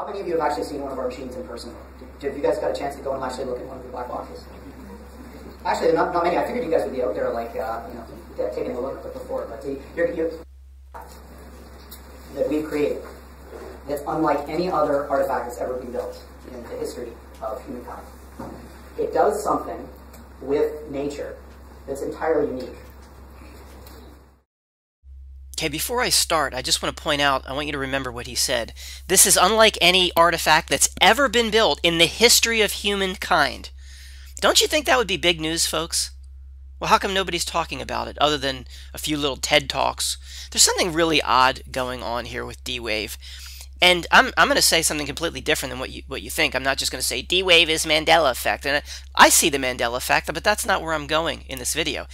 How many of you have actually seen one of our machines in person? Have you guys got a chance to go and actually look at one of the black boxes? Actually, not many. I figured you guys would be out there, like, taking a look before. But that we've created, that's unlike any other artifact that's ever been built in the history of humankind. It does something with nature that's entirely unique. Okay, before I start, I just want to point out, I want you to remember what he said. This is unlike any artifact that's ever been built in the history of humankind. Don't you think that would be big news, folks? Well, how come nobody's talking about it other than a few little TED Talks? There's something really odd going on here with D-Wave. And I'm going to say something completely different than what you think. I'm not just going to say D-Wave is Mandela effect. And I see the Mandela effect, but that's not where I'm going in this video.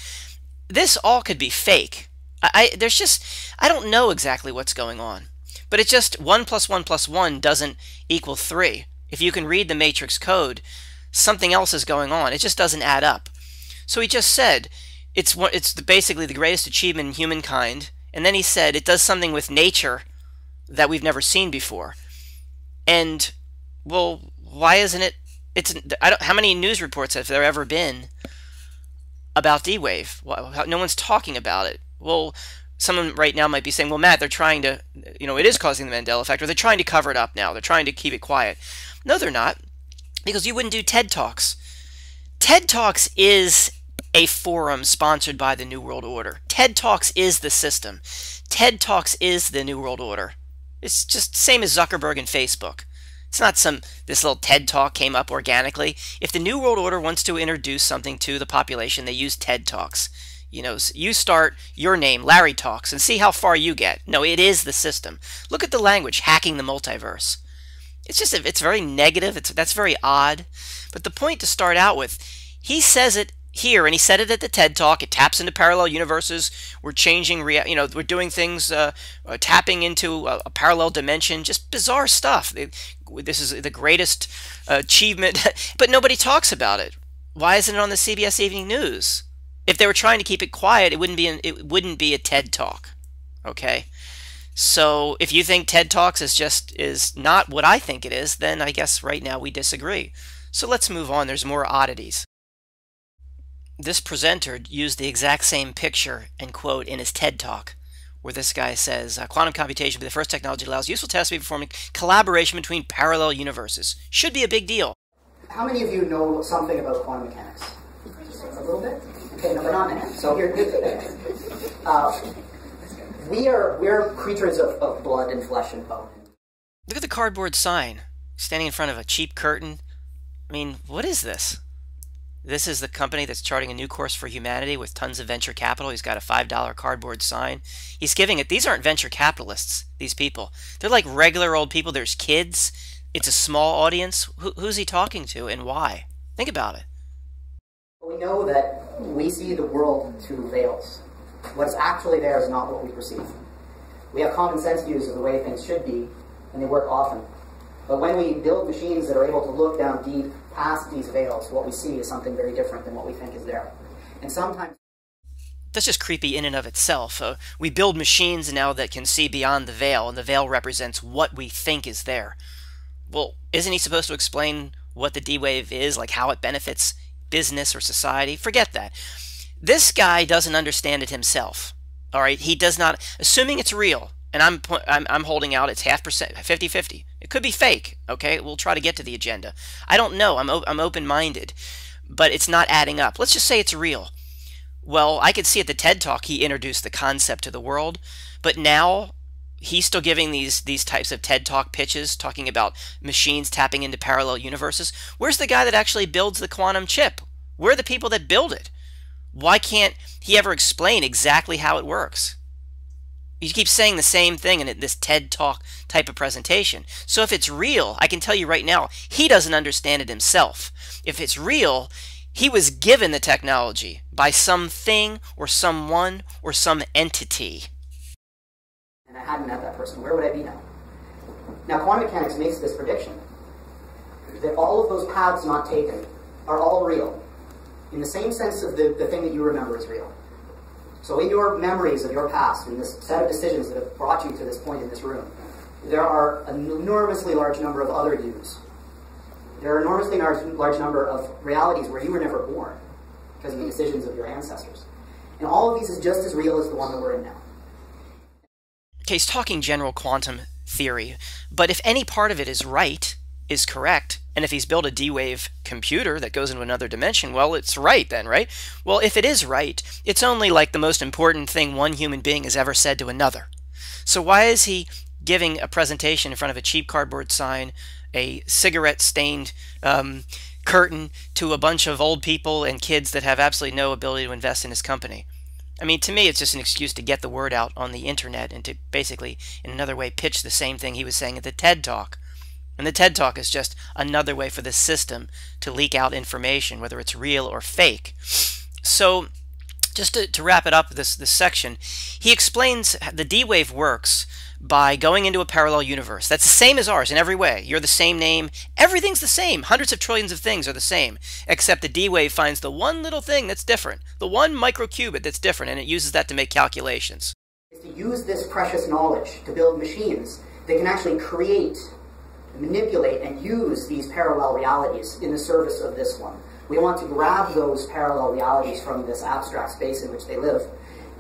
This all could be fake. I don't know exactly what's going on. But it's just 1 + 1 + 1 doesn't equal 3. If you can read the matrix code, something else is going on. It just doesn't add up. So he just said it's basically the greatest achievement in humankind. And then he said it does something with nature that we've never seen before. And, well, why isn't it? How many news reports have there ever been about D-Wave? No one's talking about it. Well, someone right now might be saying, well, Matt, they're trying to, it is causing the Mandela effect, or they're trying to cover it up now. They're trying to keep it quiet. No, they're not, because you wouldn't do TED Talks. TED Talks is a forum sponsored by the New World Order. TED Talks is the system. TED Talks is the New World Order. It's just the same as Zuckerberg and Facebook. It's not this little TED Talk came up organically. If the New World Order wants to introduce something to the population, they use TED Talks. You start your name, Larry Talks, and see how far you get. No, it is the system. Look at the language, hacking the multiverse. It's very negative. That's very odd. But the point to start out with, he says it here, and he said it at the TED Talk. It taps into parallel universes. We're changing, we're doing things, tapping into a parallel dimension. Just bizarre stuff. This is the greatest achievement, but nobody talks about it. Why isn't it on the CBS Evening News? If they were trying to keep it quiet, it wouldn't be a TED Talk. Okay? So if you think TED Talks is not what I think it is, then I guess right now we disagree. So let's move on. There's more oddities. This presenter used the exact same picture and quote in his TED Talk, where this guy says, quantum computation will be the first technology that allows useful tests to be performing collaboration between parallel universes. Should be a big deal. How many of you know something about quantum mechanics? Just a little bit? Okay, no, but not many. So here, we're creatures of blood and flesh and bone. Look at the cardboard sign, standing in front of a cheap curtain. I mean, what is this? This is the company that's charting a new course for humanity with tons of venture capital. He's got a $5 cardboard sign. He's giving it. These aren't venture capitalists, these people. They're like regular old people. There's kids. It's a small audience. Who's he talking to and why? Think about it. We know that we see the world through veils. What's actually there is not what we perceive. We have common sense views of the way things should be, and they work often. But when we build machines that are able to look down deep past these veils, what we see is something very different than what we think is there. And sometimes... That's just creepy in and of itself. We build machines now that can see beyond the veil, and the veil represents what we think is there. Well, isn't he supposed to explain what the D-Wave is, like how it benefits business or society? Forget that. This guy doesn't understand it himself. All right, he does not. Assuming it's real, and I'm holding out it's 50-50. It could be fake. Okay, we'll try to get to the agenda. I don't know. I'm open-minded, but it's not adding up. Let's just say it's real. Well, I could see at the TED Talk he introduced the concept to the world, but now he's still giving these types of TED Talk pitches, talking about machines tapping into parallel universes. Where's the guy that actually builds the quantum chip? Where are the people that build it? Why can't he ever explain exactly how it works? You keep saying the same thing in this TED Talk type of presentation. So if it's real, I can tell you right now, he doesn't understand it himself. If it's real, he was given the technology by something or someone or some entity. And I hadn't met that person, where would I be now? Now, quantum mechanics makes this prediction, that all of those paths not taken are all real, in the same sense of the thing that you remember is real. So in your memories of your past, in this set of decisions that have brought you to this point in this room, there are an enormously large number of other yous. There are enormously large number of realities where you were never born because of the decisions of your ancestors. And all of these is just as real as the one that we're in now. Okay, he's talking general quantum theory, but if any part of it is right, is correct, and if he's built a D-wave computer that goes into another dimension, well, it's right then, right? Well, if it is right, it's only like the most important thing one human being has ever said to another. So why is he giving a presentation in front of a cheap cardboard sign, a cigarette-stained curtain to a bunch of old people and kids that have absolutely no ability to invest in his company? I mean, to me, it's just an excuse to get the word out on the internet and to basically, in another way, pitch the same thing he was saying at the TED Talk. And the TED Talk is just another way for the system to leak out information, whether it's real or fake. So, just to wrap it up, this section, he explains the D-Wave works by going into a parallel universe. That's the same as ours in every way. You're the same name. Everything's the same. Hundreds of trillions of things are the same, except the D-Wave finds the one little thing that's different, the one microqubit that's different, and it uses that to make calculations. Is to use this precious knowledge to build machines that can actually create, manipulate, and use these parallel realities in the service of this one. We want to grab those parallel realities from this abstract space in which they live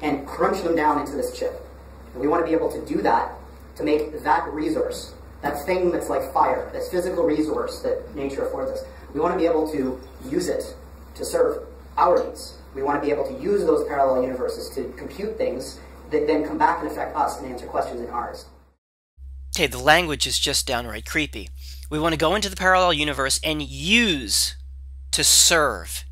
and crunch them down into this chip. And we want to be able to do that to make that resource, that thing that's like fire, this physical resource that nature affords us, we want to be able to use it to serve our needs. We want to be able to use those parallel universes to compute things that then come back and affect us and answer questions in ours. Okay, the language is just downright creepy. We want to go into the parallel universe and use to serve.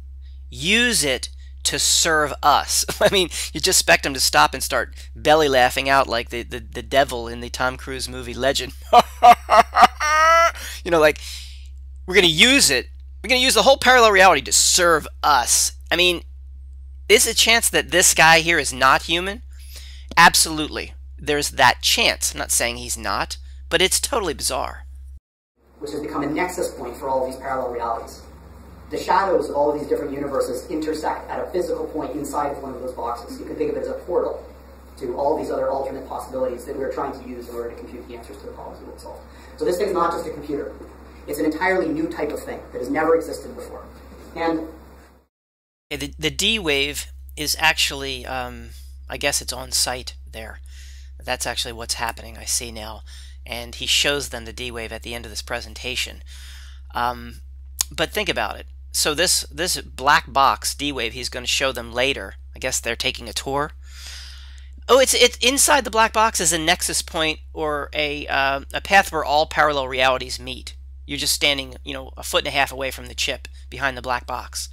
Use it to serve us. I mean, you just expect him to stop and start belly laughing out like the devil in the Tom Cruise movie Legend. You know, like, we're going to use it. We're going to use the whole parallel reality to serve us. I mean, is a chance that this guy here is not human? Absolutely. There's that chance. I'm not saying he's not, but it's totally bizarre. Which has become a nexus point for all of these parallel realities. The shadows of all of these different universes intersect at a physical point inside of one of those boxes. You can think of it as a portal to all these other alternate possibilities that we're trying to use in order to compute the answers to the problems we will solve. So this thing's not just a computer. It's an entirely new type of thing that has never existed before. And the D-Wave is actually, I guess it's on site there. That's actually what's happening, I see now. And he shows them the D-Wave at the end of this presentation. But think about it. So this black box D-Wave he's going to show them later. I guess they're taking a tour. Oh, it's inside the black box is a nexus point or a path where all parallel realities meet. You're just standing, you know, a foot and a half away from the chip behind the black box.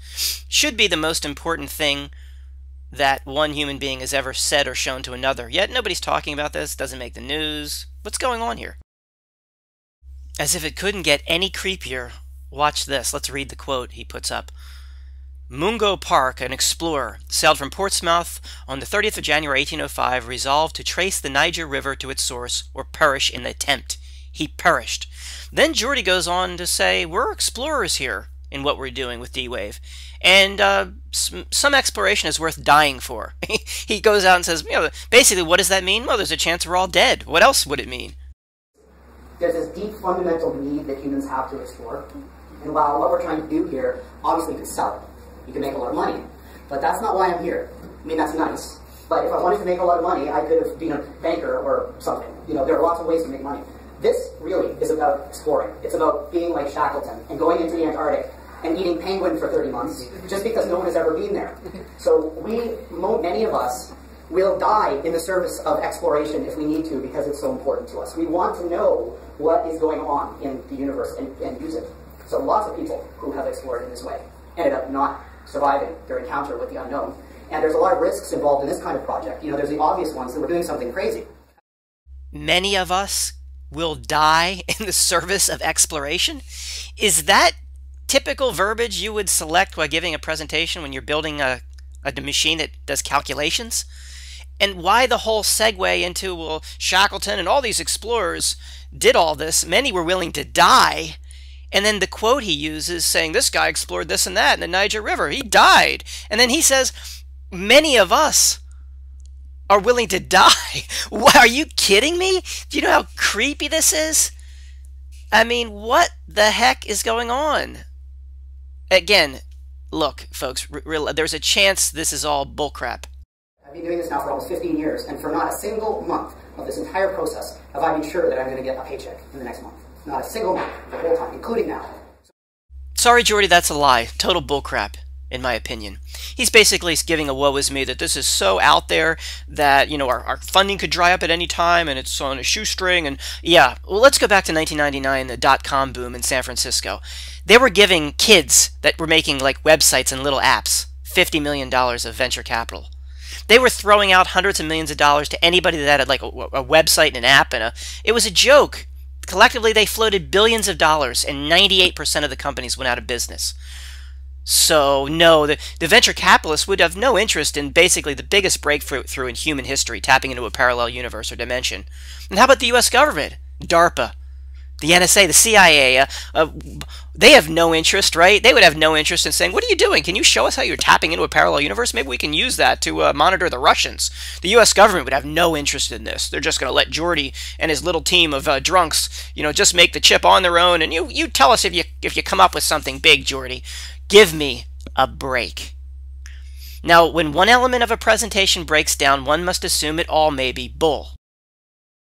Should be the most important thing that one human being has ever said or shown to another. Yet nobody's talking about this, doesn't make the news. What's going on here? As if it couldn't get any creepier, watch this. Let's read the quote he puts up. Mungo Park, an explorer, sailed from Portsmouth on the 30th of January 1805, resolved to trace the Niger River to its source or perish in the attempt. He perished. Then Geordie goes on to say, we're explorers here in what we're doing with D-Wave. And some exploration is worth dying for. He goes out and says, you know, basically, what does that mean? Well, there's a chance we're all dead. What else would it mean? There's this deep fundamental need that humans have to explore. And while what we're trying to do here, obviously you can sell it. You can make a lot of money. But that's not why I'm here. I mean, that's nice. But if I wanted to make a lot of money, I could have been a banker or something. You know, there are lots of ways to make money. This really is about exploring. It's about being like Shackleton and going into the Antarctic and eating penguin for 30 months just because no one has ever been there. So many of us will die in the service of exploration if we need to because it's so important to us. We want to know what is going on in the universe and use it. So lots of people who have explored in this way ended up not surviving their encounter with the unknown. And there's a lot of risks involved in this kind of project. You know, there's the obvious ones that we're doing something crazy. Many of us will die in the service of exploration? Is that typical verbiage you would select while giving a presentation when you're building a machine that does calculations? And why the whole segue into, well, Shackleton and all these explorers did all this. Many were willing to die. And then the quote he uses saying, this guy explored this and that in the Niger River. He died. And then he says, many of us are willing to die. What, are you kidding me? Do you know how creepy this is? I mean, what the heck is going on? Again, look, folks, there's a chance this is all bullcrap. I've been doing this now for almost 15 years, and for not a single month of this entire process have I been sure that I'm going to get a paycheck in the next month. Not a single month, the whole time, including now. Sorry, Jordy, that's a lie. Total bullcrap, in my opinion. He's basically giving a woe is me that this is so out there that, you know, our funding could dry up at any time and it's on a shoestring. And yeah, well, let's go back to 1999, the dot-com boom in San Francisco. They were giving kids that were making like websites and little apps $50 million of venture capital. They were throwing out hundreds of millions of dollars to anybody that had like a website and an app, and it was a joke. Collectively, they floated billions of dollars, and 98% of the companies went out of business. So, no, the venture capitalists would have no interest in basically the biggest breakthrough in human history, tapping into a parallel universe or dimension. And how about the U.S. government? DARPA, the NSA, the CIA, they have no interest, right? They would have no interest in saying, what are you doing? Can you show us how you're tapping into a parallel universe? Maybe we can use that to monitor the Russians. The U.S. government would have no interest in this. They're just going to let Jordy and his little team of drunks, you know, just make the chip on their own. And you tell us if you come up with something big, Jordy. Give me a break. Now, when one element of a presentation breaks down, one must assume it all may be bull.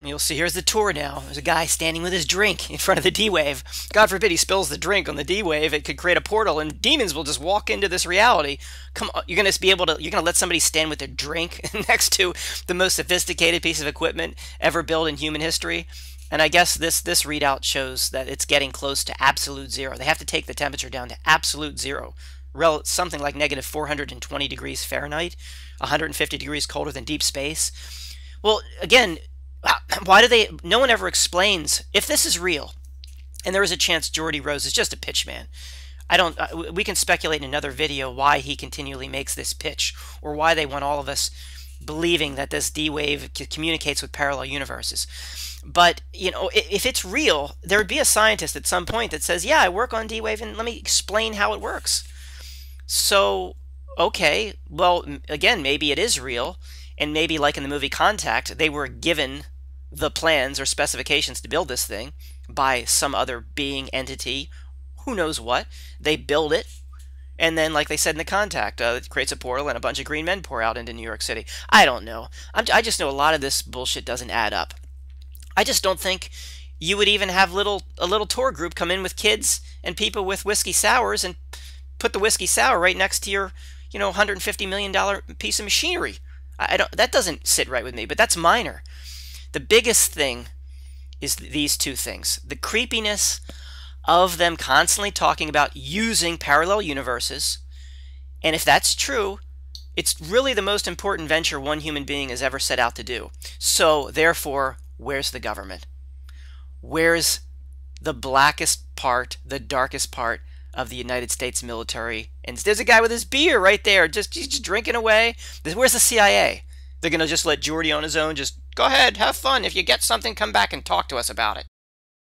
You'll see, here's the tour now. There's a guy standing with his drink in front of the D-Wave. God forbid he spills the drink on the D-Wave. It could create a portal, and demons will just walk into this reality. Come on, you're going to let somebody stand with their drink next to the most sophisticated piece of equipment ever built in human history? And I guess this readout shows that it's getting close to absolute zero. They have to take the temperature down to absolute zero, something like negative 420 degrees Fahrenheit, 150 degrees colder than deep space. Well, again, why do no one ever explains if this is real, and there is a chance Geordie Rose is just a pitch man. We can speculate in another video why he continually makes this pitch, or why they want all of us believing that this D-Wave communicates with parallel universes. But, you know, if it's real, there would be a scientist at some point that says, yeah, I work on D-Wave, and let me explain how it works. So, okay, well, again, maybe it is real, and maybe like in the movie Contact, they were given the plans or specifications to build this thing by some other being, entity, who knows what. They build it, and then, like they said in the Contact, it creates a portal and a bunch of green men pour out into New York City. I don't know. I just know a lot of this bullshit doesn't add up. I just don't think you would even have a little tour group come in with kids and people with whiskey sours and put the whiskey sour right next to your, you know, $150 million piece of machinery. That doesn't sit right with me, but that's minor. The biggest thing is these two things. The creepiness of them constantly talking about using parallel universes, and if that's true, it's really the most important venture one human being has ever set out to do. So, therefore, where's the government? Where's the blackest part, the darkest part of the United States military? And there's a guy with his beer right there, he's just drinking away. Where's the CIA? They're going to just let Geordie on his own, just go ahead, have fun. If you get something, come back and talk to us about it.